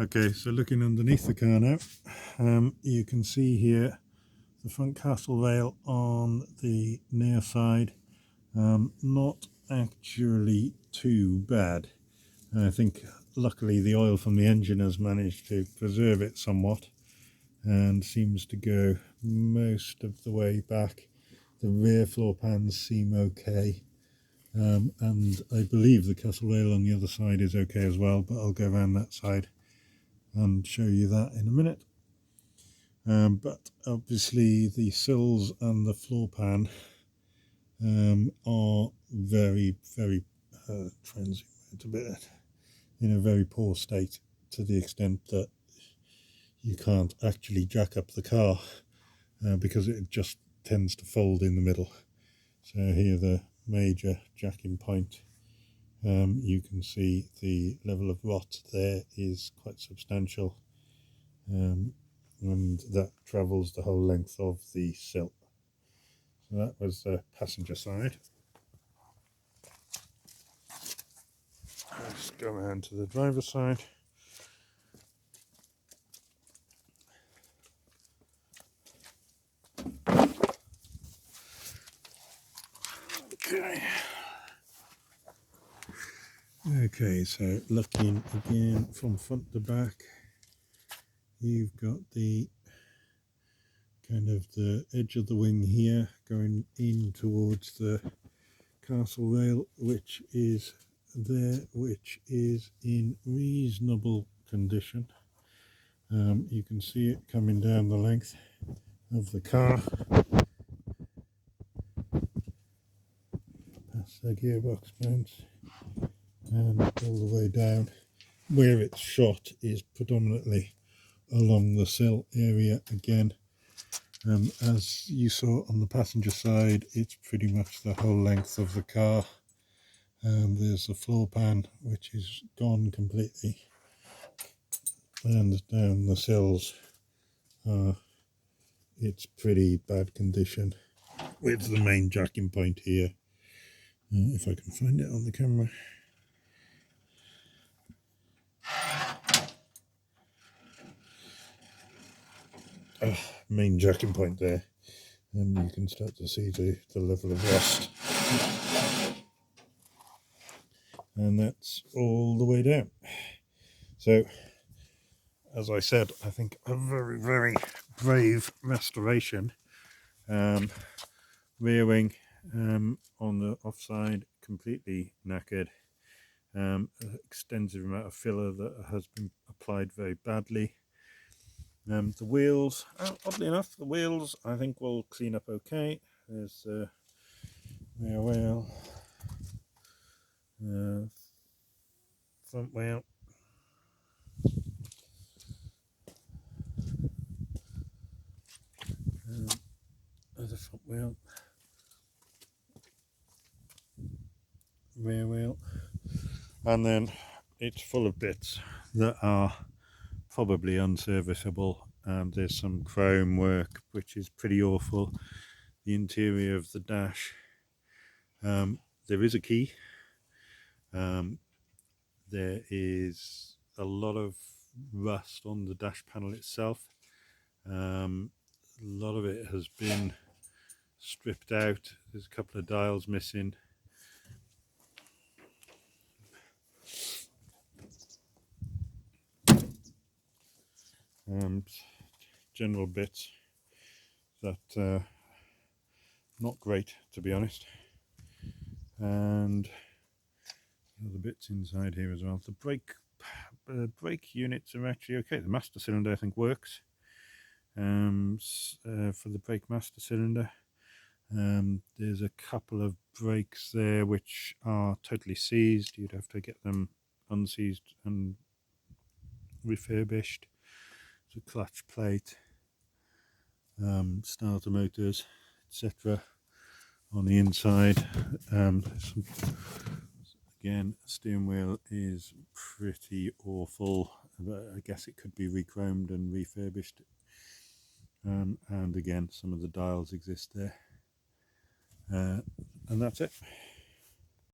Okay, so looking underneath the car now, you can see here the front castle rail on the near side. Not actually too bad. I think luckily the oil from the engine has managed to preserve it somewhat and seems to go most of the way back. The rear floor pans seem okay, and I believe the castle rail on the other side is okay as well, but I'll go around that side and show you that in a minute. But obviously the sills and the floor pan are very in a very poor state, to the extent that you can't actually jack up the car because it just tends to fold in the middle. So here the major jacking point, you can see the level of rot there is quite substantial, and that travels the whole length of the sill. So that was the passenger side. Let's go around to the driver's side. Okay, so looking again from front to back, you've got the kind of the edge of the wing here going in towards the castle rail, which is there, which is in reasonable condition. You can see it coming down the length of the car, past the gearbox mounts and all the way down. Where it's shot is predominantly along the sill area again. As you saw on the passenger side, it's pretty much the whole length of the car. There's the floor pan, which is gone completely, and down the sills, it's pretty bad condition, with the main jacking point here. If I can find it on the camera. Main jacking point there, and you can start to see the level of rust, and that's all the way down. So as I said, I think a very brave restoration. Rear wing on the offside completely knackered, extensive amount of filler that has been applied very badly. The wheels, oddly enough, the wheels I think will clean up okay. There's the rear wheel, front wheel, the front wheel, rear wheel, and then it's full of bits that are probably unserviceable, and there's some chrome work which is pretty awful. The interior of the dash, there is a key, there is a lot of rust on the dash panel itself. A lot of it has been stripped out. There's a couple of dials missing. General bits that not great, to be honest. And the bits inside here as well. The brake units are actually okay. The master cylinder I think works for the brake master cylinder. There's a couple of brakes there which are totally seized. You'd have to get them unseized and refurbished. There's a clutch plate, starter motors, etc. on the inside. Again, steering wheel is pretty awful, but I guess it could be re-chromed and refurbished. And again, some of the dials exist there. And that's it.